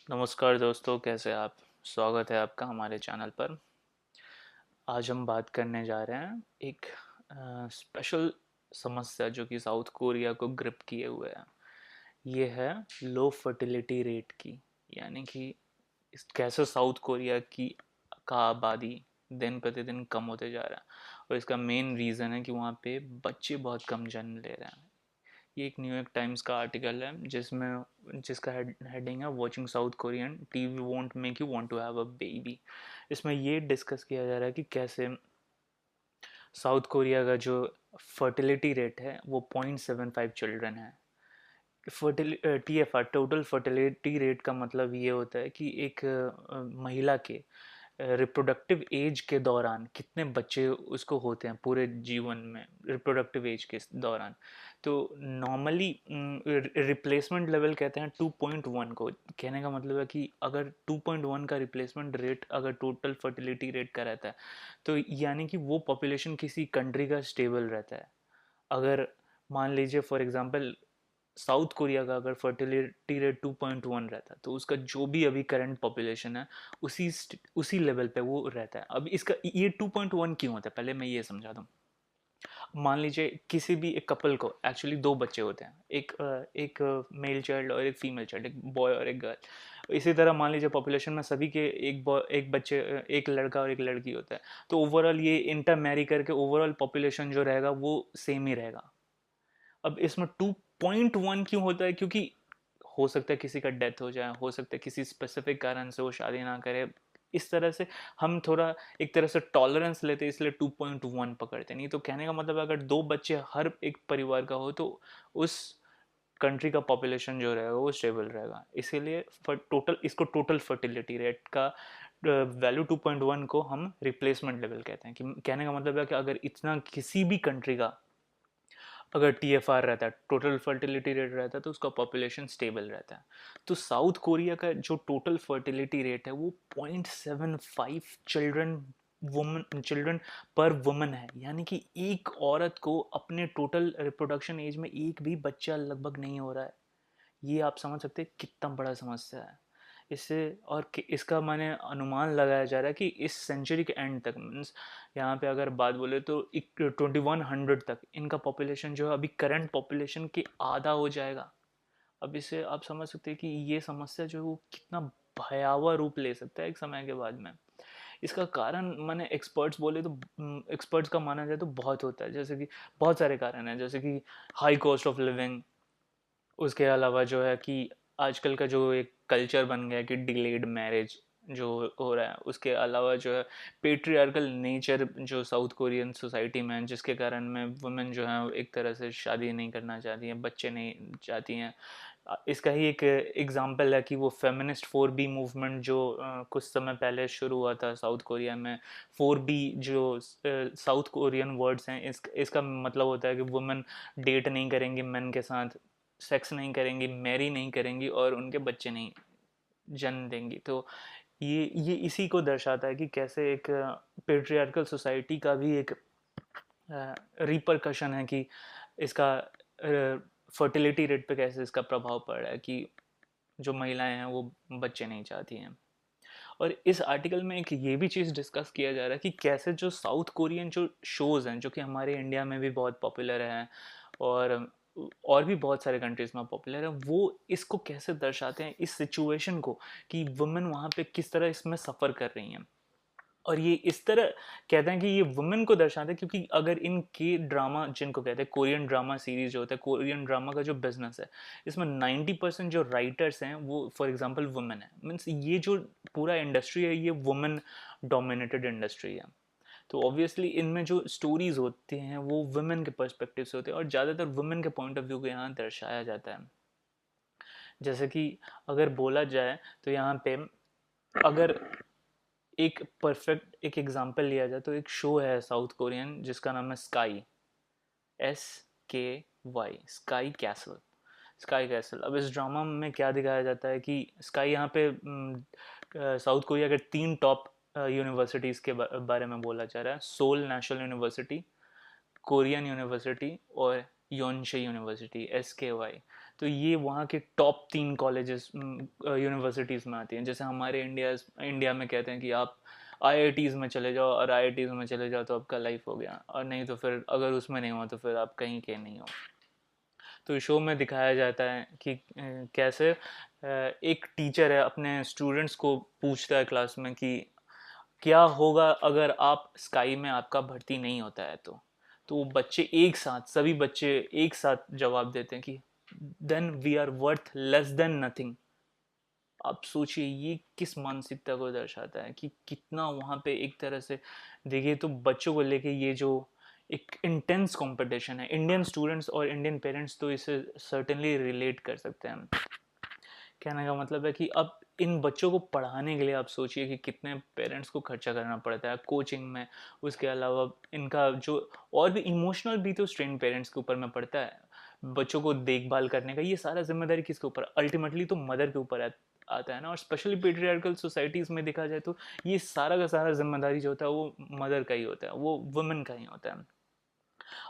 नमस्कार दोस्तों, कैसे आप? स्वागत है आपका हमारे चैनल पर। आज हम बात करने जा रहे हैं एक स्पेशल समस्या जो कि साउथ कोरिया को ग्रिप किए हुए है। ये है लो फर्टिलिटी रेट की। यानी कि कैसे साउथ कोरिया की का आबादी दिन प्रतिदिन कम होते जा रहा है, और इसका मेन रीज़न है कि वहाँ पे बच्चे बहुत कम जन्म ले रहे हैं। ये एक न्यूयॉर्क टाइम्स का आर्टिकल है जिसका हेडिंग है watching South Korean TV won't make you want to have a baby. इसमें ये डिस्कस किया जा रहा है कि कैसे साउथ कोरिया का जो फर्टिलिटी रेट है वो 0.75 चिल्ड्रन है। TFR टोटल फर्टिलिटी रेट का मतलब ये होता है कि एक महिला के रिप्रोडक्टिव एज के दौरान कितने बच्चे उसको होते हैं पूरे जीवन में, रिप्रोडक्टिव एज के दौरान। तो नॉर्मली रिप्लेसमेंट लेवल कहते हैं 2.1 को। कहने का मतलब है कि अगर 2.1 का रिप्लेसमेंट रेट अगर टोटल फर्टिलिटी रेट का रहता है, तो यानी कि वो पॉपुलेशन किसी कंट्री का स्टेबल रहता है। अगर मान लीजिए फॉर एग्जांपल साउथ कोरिया का अगर फर्टिलिटी रेट 2.1 रहता है, तो उसका जो भी अभी करंट पॉपुलेशन है उसी लेवल पे वो रहता है। अब इसका ये 2.1 क्यों होता है, पहले मैं ये समझा दूँ। मान लीजिए किसी भी एक कपल को एक्चुअली दो बच्चे होते हैं, एक मेल चाइल्ड और एक फीमेल चाइल्ड, एक बॉय और एक गर्ल। इसी तरह मान लीजिए पॉपुलेशन में सभी के एक बच्चे, एक लड़का और एक लड़की होता है। तो ओवरऑल ये इंटर मैरी करके ओवरऑल पॉपुलेशन जो रहेगा वो सेम ही रहेगा। अब इसमें 2.1 क्यों होता है? क्योंकि हो सकता है किसी का डेथ हो जाए, हो सकता है किसी स्पेसिफिक कारण से वो शादी ना करे। इस तरह से हम थोड़ा एक तरह से टॉलरेंस लेते, इसलिए 2.1 पकड़ते। नहीं तो कहने का मतलब अगर दो बच्चे हर एक परिवार का हो तो उस कंट्री का पॉपुलेशन जो रहेगा वो स्टेबल रहेगा। इसीलिए टोटल इसको टोटल फर्टिलिटी रेट का वैल्यू 2.1 को हम रिप्लेसमेंट लेवल कहते हैं। कि कहने का मतलब है कि अगर इतना किसी भी कंट्री का अगर TFR रहता है, टोटल फर्टिलिटी रेट रहता है, तो उसका पॉपुलेशन स्टेबल रहता है। तो साउथ कोरिया का जो टोटल फर्टिलिटी रेट है वो 0.75 चिल्ड्रन पर वुमन है। यानी कि एक औरत को अपने टोटल रिप्रोडक्शन एज में एक भी बच्चा लगभग नहीं हो रहा है। ये आप समझ सकते हैं कितना बड़ा समस्या है। इससे और इसका माने अनुमान लगाया जा रहा है कि इस सेंचुरी के एंड तक, मीन्स यहाँ पे अगर बात बोले तो 2100 तक इनका पॉपुलेशन जो है अभी करंट पॉपुलेशन के आधा हो जाएगा। अब इससे आप समझ सकते हैं कि ये समस्या जो है वो कितना भयावह रूप ले सकता है एक समय के बाद में। इसका कारण माने एक्सपर्ट्स बोले तो एक्सपर्ट्स का माना जाए तो बहुत होता है। जैसे कि बहुत सारे कारण हैं, जैसे कि हाई कॉस्ट ऑफ लिविंग। उसके अलावा जो है कि आजकल का जो एक कल्चर बन गया है कि डिलेड मैरिज जो हो रहा है। उसके अलावा जो है पेट्रियार्कल नेचर जो साउथ कोरियन सोसाइटी में है, जिसके कारण में वुमेन जो है एक तरह से शादी नहीं करना चाहती हैं, बच्चे नहीं चाहती हैं। इसका ही एक एग्जांपल है कि वो फेमिनिस्ट 4B मूवमेंट जो कुछ समय पहले शुरू हुआ था साउथ कोरिया में। 4B जो साउथ कोरियन वर्ड्स हैं, इसका मतलब होता है कि वुमेन डेट नहीं करेंगी मेन के साथ, सेक्स नहीं करेंगी, मैरी नहीं करेंगी और उनके बच्चे नहीं जन्म देंगी। तो ये इसी को दर्शाता है कि कैसे एक पेट्रियार्कल सोसाइटी का भी एक रिपरकशन है कि इसका फर्टिलिटी रेट पे कैसे इसका प्रभाव पड़ रहा है कि जो महिलाएं हैं वो बच्चे नहीं चाहती हैं। और इस आर्टिकल में एक ये भी चीज़ डिस्कस किया जा रहा है कि कैसे जो साउथ कोरियन जो शोज़ हैं जो कि हमारे इंडिया में भी बहुत पॉपुलर हैं और भी बहुत सारे कंट्रीज़ में पॉपुलर है, वो इसको कैसे दर्शाते हैं इस सिचुएशन को कि वुमेन वहाँ पे किस तरह इसमें सफ़र कर रही हैं। और ये इस तरह कहते हैं कि ये वुमेन को दर्शाते हैं क्योंकि अगर इनके ड्रामा जिनको कहते हैं कोरियन ड्रामा सीरीज जो होता है, कोरियन ड्रामा का जो बिजनेस है, इसमें 90% जो राइटर्स हैं वो फॉर एग्जांपल वुमेन है। मीन्स ये जो पूरा इंडस्ट्री है ये वुमेन डोमिनेटेड इंडस्ट्री है। तो ऑब्वियसली इनमें जो स्टोरीज होती हैं वो वुमेन के पर्सपेक्टिव से होते हैं और ज़्यादातर वुमेन के पॉइंट ऑफ व्यू को यहाँ दर्शाया जाता है। जैसे कि अगर बोला जाए तो यहाँ पे अगर एक परफेक्ट एक एग्जांपल लिया जाए तो एक शो है साउथ कोरियन जिसका नाम है sky, SKY, sky castle. Sky castle, अब इस ड्रामा में क्या दिखाया जाता है कि स्काई यहाँ पे साउथ कोरिया के 3 टॉप यूनिवर्सिटीज़ के बारे में बोला जा रहा है। Seoul National University, Korean university और योनशे यूनिवर्सिटी, SKY। तो ये वहाँ के टॉप 3 कॉलेजेस यूनिवर्सिटीज़ में आती हैं। जैसे हमारे इंडिया में कहते हैं कि आप आईआईटीज़ में चले जाओ, और आईआईटीज़ में चले जाओ तो आपका लाइफ हो गया, और नहीं तो फिर अगर उसमें नहीं हुआ तो फिर आप कहीं के नहीं हो। तो शो में दिखाया जाता है कि कैसे एक टीचर है अपने स्टूडेंट्स को पूछता है क्लास में कि क्या होगा अगर आप स्काई में आपका भर्ती नहीं होता है तो वो बच्चे एक साथ, सभी बच्चे एक साथ जवाब देते हैं कि then we are worth less than nothing. आप सोचिए ये किस मानसिकता को दर्शाता है कि कितना वहाँ पे एक तरह से देखिए तो बच्चों को लेके ये जो एक इंटेंस कंपटीशन है। इंडियन स्टूडेंट्स और इंडियन पेरेंट्स तो इसे सर्टेनली रिलेट कर सकते हैं। कहने का मतलब है कि अब इन बच्चों को पढ़ाने के लिए आप सोचिए कि कितने पेरेंट्स को खर्चा करना पड़ता है कोचिंग में। उसके अलावा इनका जो और भी इमोशनल भी तो स्ट्रेन पेरेंट्स के ऊपर में पड़ता है। बच्चों को देखभाल करने का ये सारा जिम्मेदारी किसके ऊपर, अल्टीमेटली तो मदर के ऊपर आता है ना। और स्पेशली पेट्रियार्कल सोसाइटीज़ में देखा जाए तो ये सारा का सारा जिम्मेदारी जो होता है वो मदर का ही होता है, वो वुमेन का ही होता है।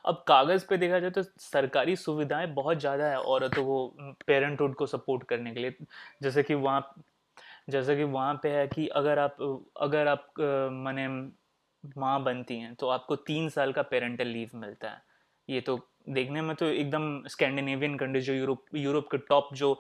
अब कागज पे देखा जाए तो सरकारी सुविधाएं बहुत ज़्यादा है औरतों को पेरेंटहुड को सपोर्ट करने के लिए। जैसे कि वहाँ जैसे कि वहाँ पे है कि अगर आप माने माँ बनती हैं तो आपको 3 साल का पेरेंटल लीव मिलता है। ये तो देखने में तो एकदम स्कैंडिनेवियन कंट्रीज, जो यूरोप यूरोप के टॉप जो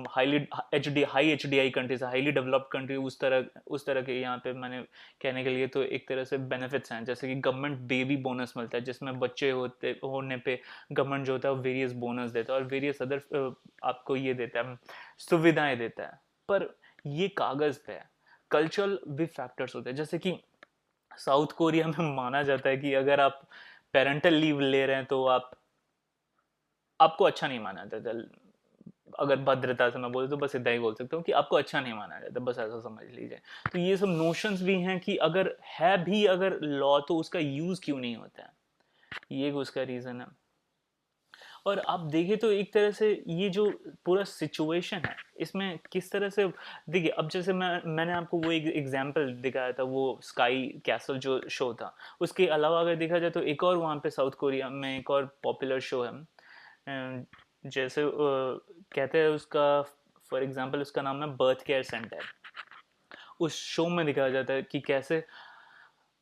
high HDI countries, highly developed country, उस तरह के यहाँ पे मैंने कहने के लिए तो एक तरह से बेनिफिट्स हैं। जैसे कि गवर्नमेंट बेबी बोनस मिलता है जिसमें बच्चे होने पे गवर्नमेंट जो होता है वो वेरियस बोनस देता है और वेरियस अदर आपको ये देता है, सुविधाएं देता है। पर ये कागज पे है। कल्चरल भी फैक्टर्स होते हैं। जैसे कि साउथ कोरिया में माना जाता है कि अगर आप पेरेंटल लीव ले रहे हैं तो आपको अच्छा नहीं माना जाता। अगर भद्रता से मैं बोलूँ तो बस इतना ही बोल सकता हूँ कि आपको अच्छा नहीं माना जाता, बस ऐसा समझ लीजिए। तो ये सब नोशंस भी हैं कि अगर है भी अगर लॉ तो उसका यूज क्यों नहीं होता है, ये उसका रीजन है। और आप देखें तो एक तरह से ये जो पूरा सिचुएशन है इसमें किस तरह से, देखिए अब जैसे मैंने आपको वो एक एग्जांपल दिखाया था, वो स्काई कैसल जो शो था। उसके अलावा अगर देखा जाए तो एक और वहाँ पे साउथ कोरिया में एक और पॉपुलर शो है, जैसे कहते हैं उसका, फॉर एग्जांपल उसका नाम है बर्थ केयर सेंटर। उस शो में दिखाया जाता है कि कैसे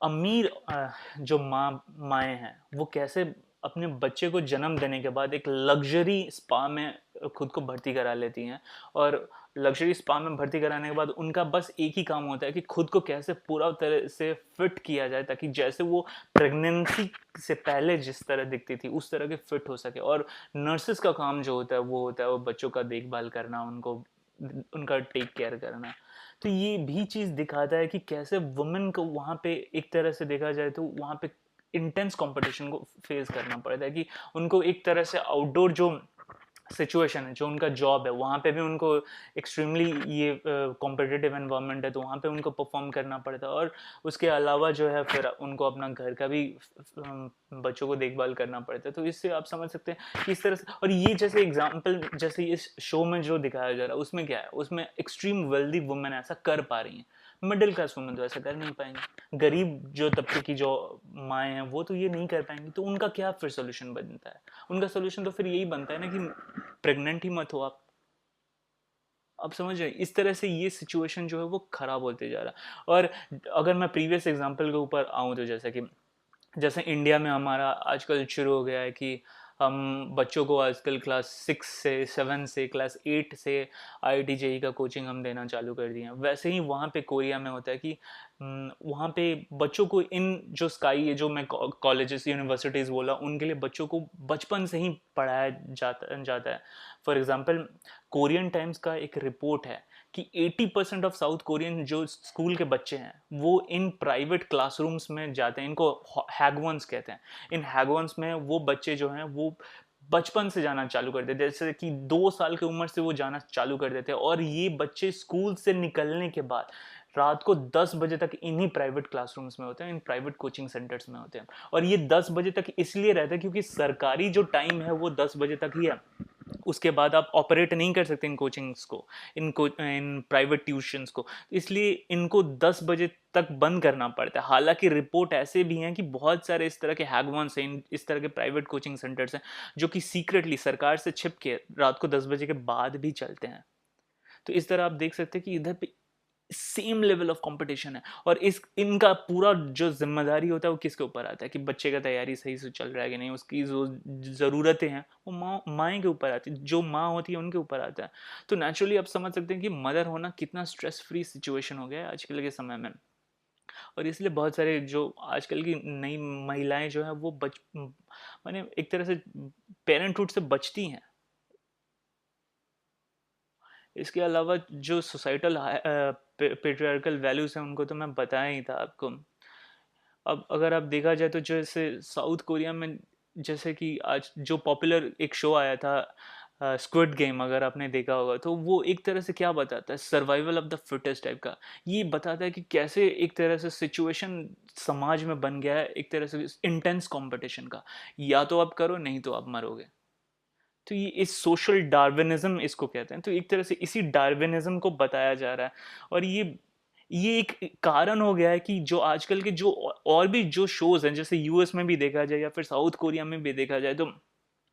अमीर जो माएँ हैं वो कैसे अपने बच्चे को जन्म देने के बाद एक लग्जरी स्पा में खुद को भर्ती करा लेती हैं। और लग्जरी स्पा में भर्ती कराने के बाद उनका बस एक ही काम होता है कि खुद को कैसे पूरा तरह से फिट किया जाए ताकि जैसे वो प्रेगनेंसी से पहले जिस तरह दिखती थी उस तरह के फिट हो सके। और नर्सेस का काम जो होता है वो बच्चों का देखभाल करना, उनका टेक केयर करना। तो ये भी चीज़ दिखाता है कि कैसे वुमेन को वहाँ पे एक तरह से देखा जाए तो वहाँ पे इंटेंस कंपटीशन को फेस करना पड़ता है कि उनको एक तरह से आउटडोर जो सिचुएशन है, जो उनका जॉब है, वहाँ पे भी उनको एक्सट्रीमली ये कॉम्पिटिटिव एनवायरनमेंट है तो वहाँ पे उनको परफॉर्म करना पड़ता है। और उसके अलावा जो है फिर उनको अपना घर का भी बच्चों को देखभाल करना पड़ता है। तो इससे आप समझ सकते हैं कि इस तरह से। और ये जैसे एग्जाम्पल जैसे इस शो में जो दिखाया जा रहा है उसमें क्या है, उसमें एक्सट्रीम वेल्दी वुमेन ऐसा कर पा रही हैं, मिडिल क्लास वुमेन तो ऐसा कर नहीं पाएंगे। गरीब जो तबके की जो माएँ हैं वो तो ये नहीं कर पाएंगी। तो उनका क्या फिर सोल्यूशन बनता है? उनका सोल्यूशन तो फिर यही बनता है ना कि प्रेग्नेंट ही मत हो आप समझ रहे हैं। इस तरह से ये सिचुएशन जो है वो खराब होते जा रहा है। और अगर मैं प्रीवियस एग्जांपल के ऊपर आऊँ तो जैसे इंडिया में हमारा आजकल शुरू हो गया है कि हम बच्चों को आजकल क्लास 6 से 7 से क्लास 8 से IIT JEE का कोचिंग हम देना चालू कर दिए हैं। वैसे ही वहाँ पे कोरिया में होता है कि वहाँ पे बच्चों को इन जो स्काई है, जो मैं कॉलेजेस यूनिवर्सिटीज़ बोला, उनके लिए बच्चों को बचपन से ही पढ़ाया जाता है। फॉर एग्जांपल कोरियन टाइम्स का एक रिपोर्ट है कि 80% ऑफ साउथ कोरियन जो स्कूल के बच्चे हैं वो इन प्राइवेट क्लासरूम्स में जाते हैं। इनको हैगवंस कहते हैं। इन हैगवंस में वो बच्चे जो हैं वो बचपन से जाना चालू कर देते हैं, जैसे कि 2 साल की उम्र से वो जाना चालू कर देते हैं। और ये बच्चे स्कूल से निकलने के बाद रात को 10 बजे तक इन्हीं प्राइवेट क्लासरूम्स में होते हैं, इन प्राइवेट कोचिंग सेंटर्स में होते हैं। और ये 10 बजे तक इसलिए रहता है क्योंकि सरकारी जो टाइम है वो 10 बजे तक ही है। उसके बाद आप ऑपरेट नहीं कर सकते इन कोचिंग्स को, इन प्राइवेट ट्यूशंस को, इसलिए इनको 10 बजे तक बंद करना पड़ता है। हालांकि रिपोर्ट ऐसे भी हैं कि बहुत सारे इस तरह के हैगवॉन्स हैं, इस तरह के प्राइवेट कोचिंग सेंटर्स हैं जो कि सीक्रेटली सरकार से छिप के रात को 10 बजे के बाद भी चलते हैं। तो इस तरह आप देख सकते हैं कि इधर पे सेम लेवल ऑफ कंपटीशन है। और इस इनका पूरा जो जिम्मेदारी होता है वो किसके ऊपर आता है कि बच्चे का तैयारी सही से चल रहा है कि नहीं, उसकी जो ज़रूरतें हैं वो माएँ के ऊपर आती है, जो माँ होती है उनके ऊपर आता है। तो नेचुरली आप समझ सकते हैं कि मदर होना कितना स्ट्रेस फ्री सिचुएशन हो गया है आजकल के समय में। और इसलिए बहुत सारे जो आजकल की नई महिलाएं जो है वो माने एक तरह से पेरेंटहुड से बचती हैं। इसके अलावा जो सोसाइटल पेट्रियार्कल वैल्यूज हैं उनको तो मैं बताया ही था आपको। अब अगर आप देखा जाए तो जैसे साउथ कोरिया में, जैसे कि आज जो पॉपुलर एक शो आया था स्क्विड गेम, अगर आपने देखा होगा, तो वो एक तरह से क्या बताता है, survival of the fittest type का। ये बताता है कि कैसे एक तरह से सिचुएशन समाज में बन गया है, एक तरह से इंटेंस कंपटीशन का, या तो आप करो नहीं तो आप मरोगे। तो ये इस सोशल डार्विनिज्म इसको कहते हैं। तो एक तरह से इसी डार्विनिज्म को बताया जा रहा है। और ये एक कारण हो गया है कि जो आजकल के जो और भी जो शोज हैं, जैसे यूएस में भी देखा जाए या फिर साउथ कोरिया में भी देखा जाए, तो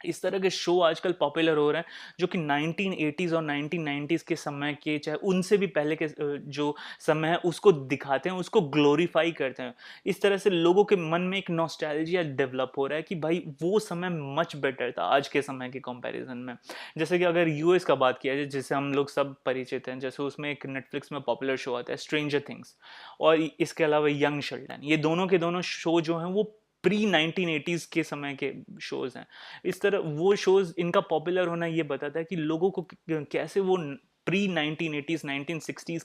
इस तरह के शो आजकल पॉपुलर हो रहे हैं जो कि 1980s और 1990s के समय के, चाहे उनसे भी पहले के जो समय है उसको दिखाते हैं, उसको ग्लोरीफाई करते हैं। इस तरह से लोगों के मन में एक नॉस्टैल्जिया डेवलप हो रहा है कि भाई वो समय मच बेटर था आज के समय के कंपैरिजन में। जैसे कि अगर यूएस का बात किया जाए, जिससे हम लोग सब परिचित हैं, जैसे उसमें एक नेटफ्लिक्स में पॉपुलर शो आता है स्ट्रेंजर थिंग्स, और इसके अलावा यंग शेल्डन, ये दोनों के दोनों शो जो हैं वो प्री 1980s के समय के शोज हैं। इस तरह वो शोज, इनका पॉपुलर होना ये बताता है कि लोगों को कैसे वो प्री 1980s 1960s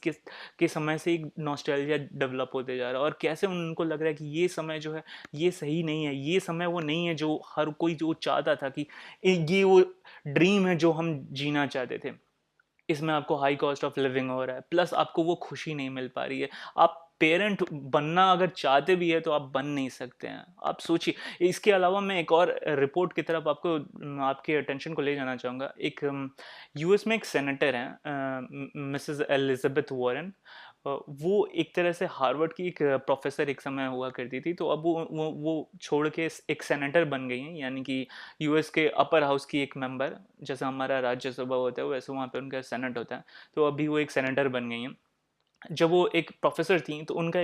के समय से एक नॉस्टैल्जिया डेवलप होते जा रहा है, और कैसे उनको लग रहा है कि ये समय जो है ये सही नहीं है, ये समय वो नहीं है जो हर कोई जो चाहता था, कि ये वो ड्रीम है जो हम जीना चाहते थे। इसमें आपको हाई कॉस्ट ऑफ लिविंग हो रहा है, प्लस आपको वो खुशी नहीं मिल पा रही है। आप पेरेंट बनना अगर चाहते भी है तो आप बन नहीं सकते हैं। आप सोचिए। इसके अलावा मैं एक और रिपोर्ट की तरफ आपको, आपके अटेंशन को ले जाना चाहूँगा। एक यूएस में एक सेनेटर हैं, मिसेस एलिजाबेथ वॉरेन। वो एक तरह से हार्वर्ड की एक प्रोफेसर एक समय हुआ करती थी, तो अब वो छोड़ के एक सेनेटर बन गई हैं, यानी कि यूएस के अपर हाउस की एक मेंबर। जैसा हमारा राज्यसभा होता है वैसे वहाँ पे उनका सेनेट होता है। तो अभी वो एक सेनेटर बन गई हैं। जब वो एक प्रोफेसर थी तो उनका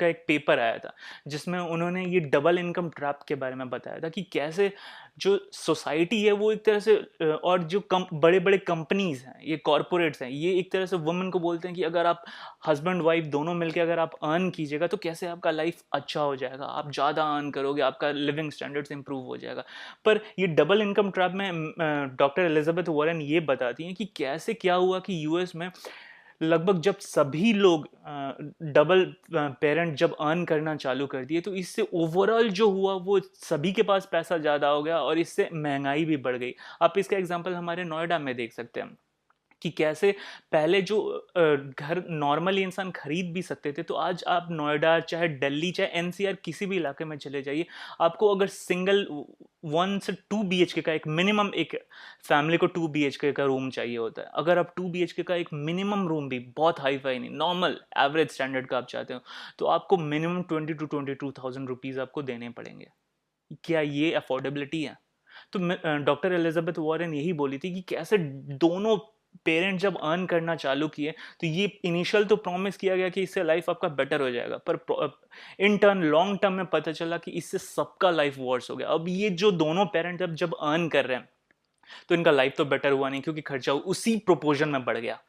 एक पेपर आया था जिसमें उन्होंने ये डबल इनकम ट्रैप के बारे में बताया था कि कैसे जो सोसाइटी है वो एक तरह से और जो बड़े बड़े कंपनीज हैं, ये कॉरपोरेट्स हैं, ये एक तरह से वुमेन को बोलते हैं कि अगर आप हस्बैंड वाइफ दोनों मिलकर अगर आप अर्न कीजिएगा तो कैसे आपका लाइफ अच्छा हो जाएगा, आप ज़्यादा अर्न करोगे, आपका लिविंग स्टैंडर्ड्स इंप्रूव हो जाएगा। पर ये डबल इनकम ट्रैप में डॉक्टर एलिजाबेथ वॉरेन ये बताती हैं कि कैसे क्या हुआ कि यूएस में लगभग जब सभी लोग डबल पेरेंट जब अर्न करना चालू कर दिए, तो इससे ओवरऑल जो हुआ वो सभी के पास पैसा ज़्यादा हो गया और इससे महंगाई भी बढ़ गई। आप इसका एग्जांपल हमारे नोएडा में देख सकते हैं कि कैसे पहले जो घर नॉर्मली इंसान खरीद भी सकते थे, तो आज आप नोएडा चाहे दिल्ली चाहे एनसीआर किसी भी इलाके में चले जाइए, आपको अगर सिंगल 1 से 2 BHK का एक मिनिमम, एक फैमिली को 2 BHK का रूम चाहिए होता है। अगर आप 2 BHK का एक मिनिमम रूम भी, बहुत हाई फाई नहीं, नॉर्मल एवरेज स्टैंडर्ड का आप चाहते हो, तो आपको मिनिमम 20 to 22,000 रुपीज़ आपको देने पड़ेंगे। क्या ये अफोर्डेबिलिटी है? तो डॉक्टर एलिजाबेथ वॉरेन यही बोली थी कि कैसे दोनों पेरेंट जब अर्न करना चालू किए, तो ये इनिशियल तो प्रॉमिस किया गया कि इससे लाइफ आपका बेटर हो जाएगा, पर इन टर्न लॉन्ग टर्म में पता चला कि इससे सबका लाइफ वर्स हो गया। अब ये जो दोनों पेरेंट जब अर्न कर रहे हैं तो इनका लाइफ तो बेटर हुआ नहीं, क्योंकि खर्चा उसी प्रोपोर्शन में बढ़ गया।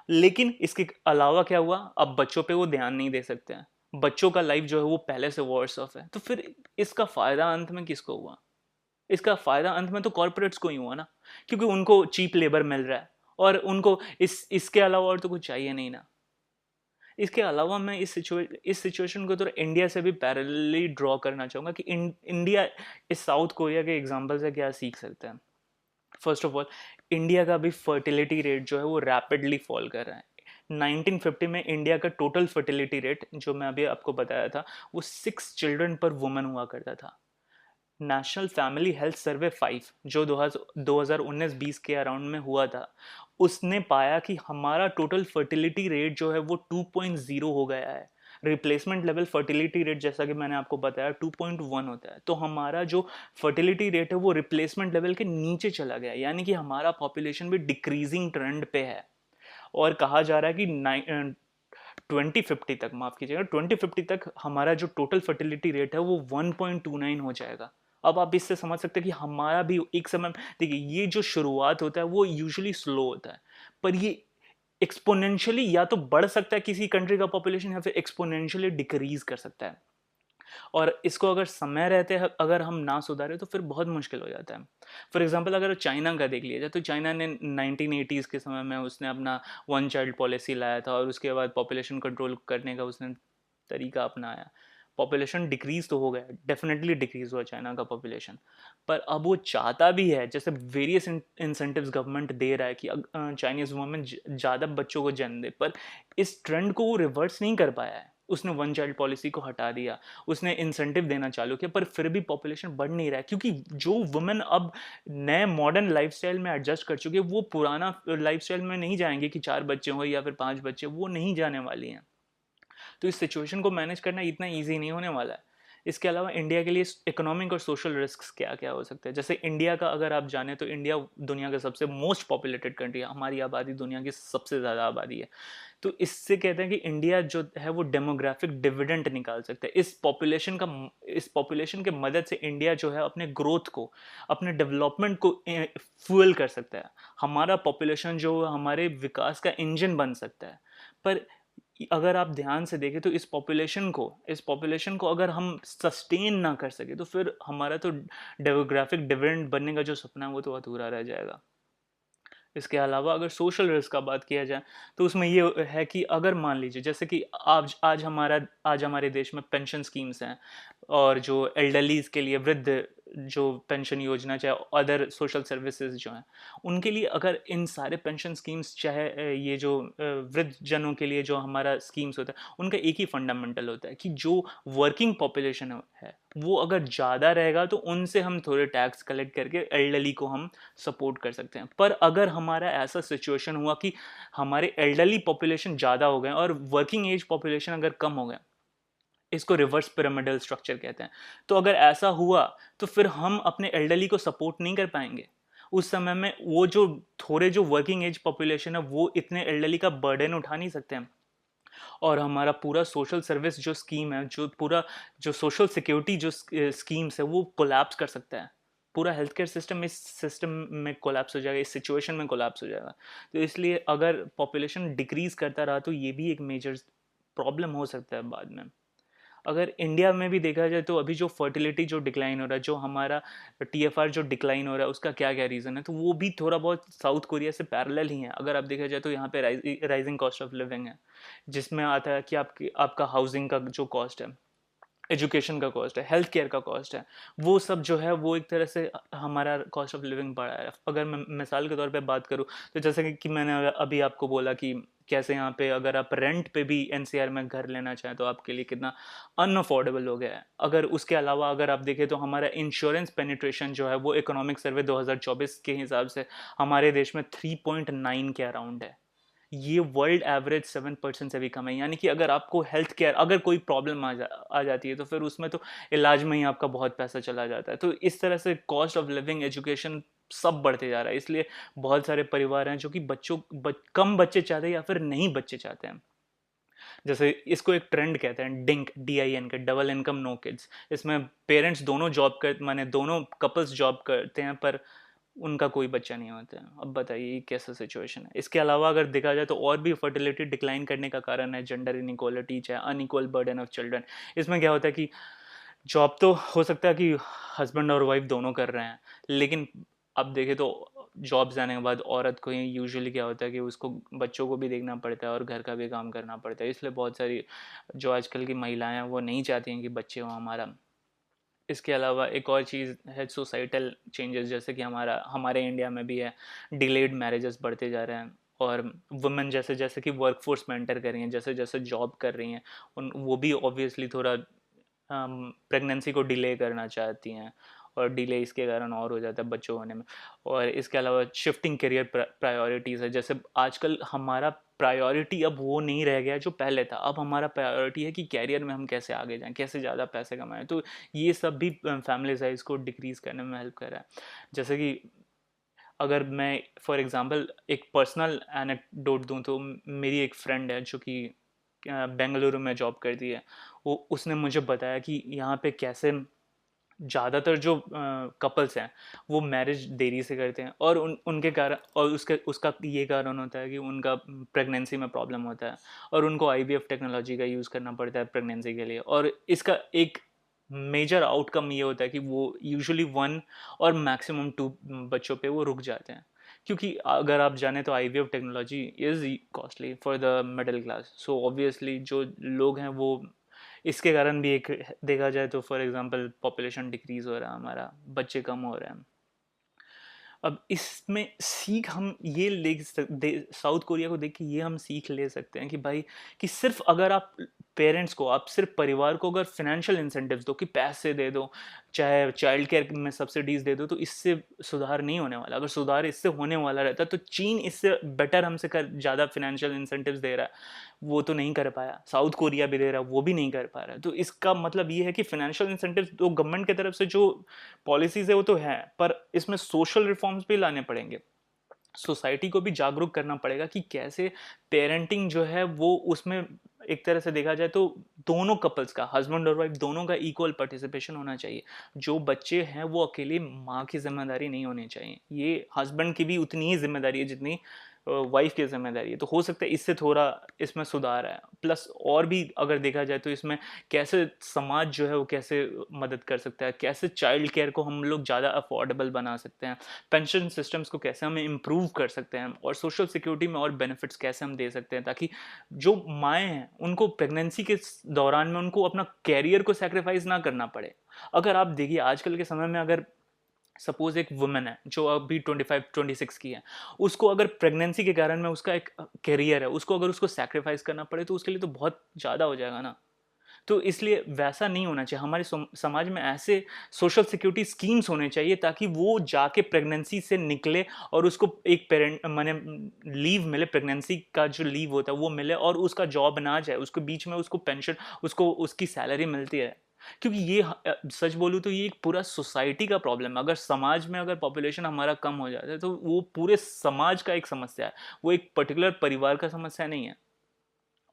लेकिन इसके अलावा क्या हुआ, अब बच्चों पे वो ध्यान नहीं दे सकते हैं, बच्चों का लाइफ जो है वो पहले से वर्स ऑफ है। तो फिर इसका फायदा अंत में किसको हुआ? इसका फायदा अंत में तो कॉर्पोरेट्स को ही हुआ ना, क्योंकि उनको चीप लेबर मिल रहा है और उनको इसके अलावा और तो कुछ चाहिए नहीं ना। इसके अलावा मैं इस सिचुएशन को तो इंडिया से भी पैरेलली ड्रॉ करना चाहूंगा कि इंडिया इस साउथ कोरिया के एग्जांपल से क्या सीख सकते हैं। फर्स्ट ऑफ ऑल, इंडिया का भी फर्टिलिटी रेट जो है वो रैपिडली फॉल कर रहा है। 1950 में इंडिया का टोटल फर्टिलिटी रेट जो मैं अभी आपको बताया था, वो 6 चिल्ड्रन पर वुमन हुआ करता था। नेशनल फैमिली हेल्थ सर्वे 5 जो 2019-20 के अराउंड में हुआ था, उसने पाया कि हमारा टोटल फर्टिलिटी रेट जो है वो 2.0 हो गया है। रिप्लेसमेंट लेवल फर्टिलिटी रेट जैसा कि मैंने आपको बताया 2.1 होता है, तो हमारा जो फर्टिलिटी रेट है वो रिप्लेसमेंट लेवल के नीचे चला गया, यानी कि हमारा पॉपुलेशन भी डिक्रीजिंग ट्रेंड पे है। और कहा जा रहा है कि 2050 तक, माफ कीजिएगा, 2050 तक हमारा जो टोटल फर्टिलिटी रेट है वो 1.29 हो जाएगा। अब आप इससे समझ सकते हैं कि हमारा भी एक समय, देखिए ये जो शुरुआत होता है वो यूजुअली स्लो होता है, पर ये एक्सपोनेंशियली या तो बढ़ सकता है किसी कंट्री का पॉपुलेशन, या फिर एक्सपोनेंशियली डिक्रीज कर सकता है। और इसको अगर समय रहते अगर हम ना सुधारे तो फिर बहुत मुश्किल हो जाता है। फॉर एग्जांपल अगर चाइना का देख लिया जाए तो चाइना ने 1980s के समय में उसने अपना वन चाइल्ड पॉलिसी लाया था, और उसके बाद पॉपुलेशन कंट्रोल करने का उसने तरीका अपनाया। पॉपुलेशन डिक्रीज तो हो गया, डेफिनेटली डिक्रीज हुआ चाइना का पॉपुलेशन, पर अब वो चाहता भी है, जैसे वेरियस इंसेंटिव्स गवर्नमेंट दे रहा है कि चाइनीज वुमेन ज़्यादा बच्चों को जन्म दे, पर इस ट्रेंड को वो रिवर्स नहीं कर पाया है। उसने वन चाइल्ड पॉलिसी को हटा दिया, उसने इंसेंटिव देना चालू किया, पर फिर भी पॉपुलेशन बढ़ नहीं रहा है, क्योंकि जो वुमेन अब नए मॉडर्न लाइफस्टाइल में एडजस्ट कर चुकी है, वो पुराना लाइफस्टाइल में नहीं जाएंगे कि 4 बच्चे हो या फिर 5 बच्चे, वो नहीं जाने वाली हैं। तो इस सिचुएशन को मैनेज करना इतना ईजी नहीं होने वाला है। इसके अलावा इंडिया के लिए इकोनॉमिक और सोशल रिस्क क्या क्या हो सकते हैं। जैसे इंडिया का अगर आप जाने तो इंडिया दुनिया का सबसे मोस्ट पॉपुलेटेड कंट्री है, हमारी आबादी दुनिया की सबसे ज़्यादा आबादी है। तो इससे कहते हैं कि इंडिया जो है वो डेमोग्राफिक डिविडेंड निकाल सकता है। इस पॉपुलेशन के मदद से इंडिया जो है अपने ग्रोथ को, अपने डेवलपमेंट को फ्यूल कर सकता है। हमारा पॉपुलेशन जो हमारे विकास का इंजन बन सकता है। पर अगर आप ध्यान से देखें तो इस पॉपुलेशन को अगर हम सस्टेन ना कर सके तो फिर हमारा तो डेमोग्राफिक डिविडेंड बनने का जो सपना है वो तो अधूरा रह जाएगा। इसके अलावा अगर सोशल रिस्क का बात किया जाए तो उसमें ये है कि अगर मान लीजिए जैसे कि आज हमारे देश में पेंशन स्कीम्स हैं, और जो एल्डरलीज के लिए, वृद्ध जो पेंशन योजना चाहे अदर सोशल सर्विसेज जो हैं, उनके लिए अगर इन सारे पेंशन स्कीम्स, चाहे ये जो वृद्ध जनों के लिए जो हमारा स्कीम्स होता है, उनका एक ही फंडामेंटल होता है कि जो वर्किंग पॉपुलेशन है वो अगर ज़्यादा रहेगा तो उनसे हम थोड़े टैक्स कलेक्ट करके एल्डरली को हम सपोर्ट कर सकते हैं। पर अगर हमारा ऐसा सिचुएशन हुआ कि हमारे एल्डरली पॉपुलेशन ज़्यादा हो गए और वर्किंग एज पॉपुलेशन अगर कम हो गए, इसको रिवर्स पिरामिडल स्ट्रक्चर कहते हैं, तो अगर ऐसा हुआ तो फिर हम अपने एल्डरली को सपोर्ट नहीं कर पाएंगे। उस समय में वो जो वर्किंग एज पॉपुलेशन है वो इतने एल्डरली का बर्डन उठा नहीं सकते हैं, और हमारा पूरा सोशल सर्विस जो स्कीम है, जो सोशल सिक्योरिटी जो स्कीम्स है वो कोलैप्स कर सकता है। पूरा हेल्थ केयर सिस्टम इस सिस्टम में कोलैप्स हो जाएगा, इस सिचुएशन में कोलैप्स हो जाएगा। तो इसलिए अगर पॉपुलेशन डिक्रीज करता रहा तो ये भी एक मेजर प्रॉब्लम हो सकता है बाद में। अगर इंडिया में भी देखा जाए तो अभी जो फर्टिलिटी जो डिक्लाइन हो रहा है, जो हमारा टीएफआर जो डिक्लाइन हो रहा है, उसका क्या क्या रीज़न है, तो वो भी थोड़ा बहुत साउथ कोरिया से पैरेलल ही है। अगर आप देखा जाए तो यहाँ पे राइजिंग कॉस्ट ऑफ लिविंग है, जिसमें आता है कि आपका हाउसिंग का जो कॉस्ट है, एजुकेशन का कॉस्ट है, हेल्थ केयर का कॉस्ट है, वो सब जो है वो एक तरह से हमारा कॉस्ट ऑफ लिविंग बढ़ा है। अगर मैं मिसाल के तौर पे बात करूँ तो जैसे कि मैंने अभी आपको बोला कि कैसे यहाँ पे अगर आप रेंट पे भी एनसीआर में घर लेना चाहें तो आपके लिए कितना अनअफोर्डेबल हो गया है। अगर उसके अलावा अगर आप देखें तो हमारा इंश्योरेंस पेनिट्रेशन जो है वो इकोनॉमिक सर्वे 2024 के हिसाब से हमारे देश में 3.9 के अराउंड है। ये वर्ल्ड एवरेज 7% से भी कम है। यानी कि अगर आपको हेल्थ केयर, अगर कोई प्रॉब्लम आ जाती है तो फिर उसमें तो इलाज में ही आपका बहुत पैसा चला जाता है। तो इस तरह से कॉस्ट ऑफ लिविंग, एजुकेशन सब बढ़ते जा रहा है। इसलिए बहुत सारे परिवार हैं जो कि कम बच्चे चाहते हैं या फिर नहीं बच्चे चाहते हैं। जैसे इसको एक ट्रेंड कहते हैं, डिंक, DIN के, डबल इनकम नो किड्स। इसमें पेरेंट्स दोनों जॉब कर माने दोनों कपल्स जॉब करते हैं पर उनका कोई बच्चा नहीं होता है। अब बताइए ये कैसा सिचुएशन है। इसके अलावा अगर देखा जाए तो और भी फर्टिलिटी डिक्लाइन करने का कारण है जेंडर इनइक्वालिटी, चाहे अनइक्वल बर्डन ऑफ चिल्ड्रन। इसमें क्या होता है कि जॉब तो हो सकता है कि हस्बैंड और वाइफ दोनों कर रहे हैं, लेकिन अब देखें तो जॉब जाने के बाद औरत को ही यूजुअली क्या होता है कि उसको बच्चों को भी देखना पड़ता है और घर का भी काम करना पड़ता है। इसलिए बहुत सारी जो आजकल की महिलाएं हैं वो नहीं चाहती हैं कि बच्चे हों हमारा। इसके अलावा एक और चीज़ है सोसाइटल चेंजेस, जैसे कि हमारे इंडिया में भी है, डिलेड मैरिजेस बढ़ते जा रहे हैं। और वुमेन जैसे जैसे कि वर्कफोर्स में एंटर कर रही हैं, जैसे जैसे जॉब कर रही हैं, उन वो भी ऑब्वियसली थोड़ा प्रेगनेंसी को डिले करना चाहती हैं, और डिले इसके कारण और हो जाता है बच्चों होने में। और इसके अलावा शिफ्टिंग करियर प्रायोरिटीज़ है, जैसे आजकल हमारा प्रायोरिटी अब वो नहीं रह गया जो पहले था। अब हमारा प्रायोरिटी है कि कैरियर में हम कैसे आगे जाएं, कैसे ज़्यादा पैसे कमाएं। तो ये सब भी फैमिली साइज को डिक्रीज़ करने में हेल्प कर रहा है। जैसे कि अगर मैं फॉर एग्जांपल एक पर्सनल एनेक्डोट दूं, तो मेरी एक फ्रेंड है जो कि बेंगलुरु में जॉब करती है। वो उसने मुझे बताया कि यहाँ पे कैसे ज़्यादातर जो कपल्स हैं वो मैरिज देरी से करते हैं, और उनके कारण, और उसके उसका ये कारण होता है कि उनका प्रेगनेंसी में प्रॉब्लम होता है, और उनको आईवीएफ टेक्नोलॉजी का यूज़ करना पड़ता है प्रेगनेंसी के लिए। और इसका एक मेजर आउटकम ये होता है कि वो यूजुअली 1 और मैक्सिमम 2 बच्चों पे वो रुक जाते हैं। क्योंकि अगर आप जाने तो IVF technology is costly for the middle class, so obviously जो लोग हैं वो इसके कारण भी एक देखा जाए तो फॉर एग्जांपल पॉपुलेशन डिक्रीज हो रहा है, हमारा बच्चे कम हो रहे हैं। अब इसमें सीख हम ये साउथ कोरिया को देख के ये हम सीख ले सकते हैं कि भाई, कि सिर्फ अगर आप पेरेंट्स को, आप सिर्फ परिवार को अगर फाइनेंशियल इंसेंटिव्स दो, कि पैसे दे दो, चाहे चाइल्ड केयर में सब्सिडीज दे दो, तो इससे सुधार नहीं होने वाला। अगर सुधार इससे होने वाला रहता तो चीन इससे बेटर हमसे कर ज़्यादा फाइनेंशियल इंसेंटिव्स दे रहा है, वो तो नहीं कर पाया। साउथ कोरिया भी दे रहा है, वो भी नहीं कर पा रहा है। तो इसका मतलब ये है कि फाइनेंशियल इंसेंटिव्स तो गवर्नमेंट की तरफ से जो पॉलिसीज है वो तो है, पर इसमें सोशल रिफॉर्म्स भी लाने पड़ेंगे। सोसाइटी को भी जागरूक करना पड़ेगा कि कैसे पेरेंटिंग जो है वो उसमें एक तरह से देखा जाए तो दोनों कपल्स का, हस्बैंड और वाइफ दोनों का इक्वल पार्टिसिपेशन होना चाहिए। जो बच्चे हैं वो अकेले माँ की जिम्मेदारी नहीं होनी चाहिए, ये हस्बैंड की भी उतनी ही जिम्मेदारी है जितनी वाइफ की जिम्मेदारी है। तो हो सकता है इससे थोड़ा इसमें सुधार है। प्लस और भी अगर देखा जाए तो इसमें कैसे समाज जो है वो कैसे मदद कर सकता है, कैसे चाइल्ड केयर को हम लोग ज़्यादा अफोर्डेबल बना सकते हैं, पेंशन सिस्टम्स को कैसे हम इम्प्रूव कर सकते हैं, और सोशल सिक्योरिटी में और बेनिफिट्स कैसे हम दे सकते हैं, ताकि जो माएँ हैं उनको प्रेगनेंसी के दौरान में उनको अपना कैरियर को सेक्रीफाइस ना करना पड़े। अगर आप देखिए आजकल के समय में, अगर सपोज एक वुमेन है जो अभी 25-26 की है, उसको अगर प्रेगनेंसी के कारण में उसका एक करियर है, उसको अगर उसको सैक्रिफाइस करना पड़े तो उसके लिए तो बहुत ज़्यादा हो जाएगा ना। तो इसलिए वैसा नहीं होना चाहिए। हमारे समाज में ऐसे सोशल सिक्योरिटी स्कीम्स होने चाहिए ताकि वो जाके प्रेगनेंसी से निकले, और उसको एक पेरेंट माने लीव मिले, प्रेगनेंसी का जो लीव होता है वो मिले, और उसका जॉब ना जाए, उसको बीच में उसको पेंशन, उसको उसकी सैलरी मिलती है। क्योंकि ये सच बोलूँ तो ये एक पूरा सोसाइटी का प्रॉब्लम है। अगर समाज में अगर पॉपुलेशन हमारा कम हो जाता है तो वो पूरे समाज का एक समस्या है, वो एक पर्टिकुलर परिवार का समस्या नहीं है।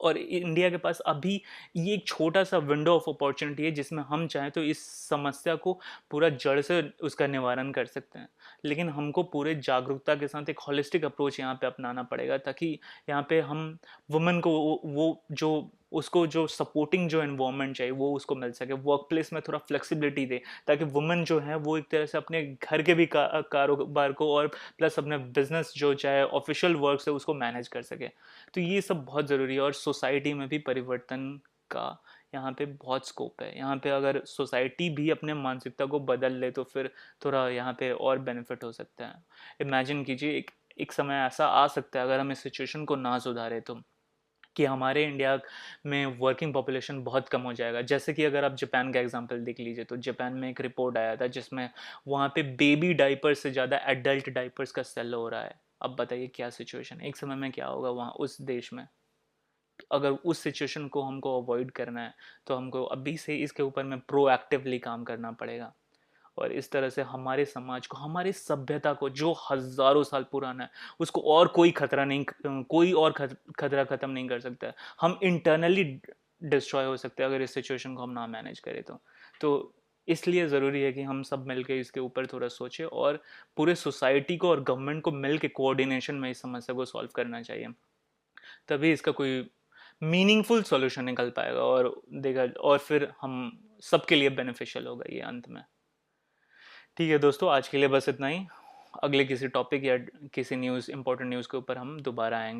और इंडिया के पास अभी ये एक छोटा सा विंडो ऑफ अपॉर्चुनिटी है जिसमें हम चाहें तो इस समस्या को पूरा जड़ से उसका निवारण कर सकते हैं। लेकिन हमको पूरे जागरूकता के साथ एक होलिस्टिक अप्रोच यहाँ पे अपनाना पड़ेगा, ताकि यहाँ पे हम वुमेन को वो जो उसको जो सपोर्टिंग जो एनवायरनमेंट चाहिए वो उसको मिल सके, वर्क प्लेस में थोड़ा फ्लेक्सिबिलिटी दे, ताकि वुमेन जो है वो एक तरह से अपने घर के भी कारोबार को, और प्लस अपने बिजनेस जो चाहे ऑफिशियल वर्क से उसको मैनेज कर सके। तो ये सब बहुत ज़रूरी है, और सोसाइटी में भी परिवर्तन का यहाँ पे बहुत स्कोप है। यहाँ पे अगर सोसाइटी भी अपने मानसिकता को बदल ले तो फिर थोड़ा यहाँ पे और बेनिफिट हो सकता है। इमेजिन कीजिए एक एक समय ऐसा आ सकता है, अगर हम इस सिचुएशन को ना सुधारे तो, कि हमारे इंडिया में वर्किंग पॉपुलेशन बहुत कम हो जाएगा। जैसे कि अगर आप जापान का एग्जांपल देख लीजिए, तो जापान में एक रिपोर्ट आया था जिसमें वहाँ पे बेबी डाइपर्स से ज़्यादा एडल्ट डाइपर्स का सेल हो रहा है। अब बताइए क्या सिचुएशन है, एक समय में क्या होगा वहाँ उस देश में। अगर उस सिचुएशन को हमको अवॉइड करना है तो हमको अभी से इसके ऊपर में प्रोएक्टिवली काम करना पड़ेगा। और इस तरह से हमारे समाज को, हमारी सभ्यता को जो हजारों साल पुराना है, उसको और कोई खतरा नहीं, कोई और खतरा खत्म नहीं कर सकता है। हम इंटरनली डिस्ट्रॉय हो सकते हैं अगर इस सिचुएशन को हम ना मैनेज करें तो इसलिए ज़रूरी है कि हम सब मिलके इसके ऊपर थोड़ा सोचें, और पूरे सोसाइटी को और गवर्नमेंट को मिल के कोऑर्डिनेशन में इस समस्या को सॉल्व करना चाहिए। तभी इसका कोई मीनिंगफुल सॉल्यूशन निकल पाएगा, और देगा, और फिर हम सबके लिए बेनिफिशियल होगा ये अंत में। ठीक है दोस्तों, आज के लिए बस इतना ही। अगले किसी टॉपिक या किसी न्यूज़, इंपॉर्टेंट न्यूज़ के ऊपर हम दोबारा आएंगे।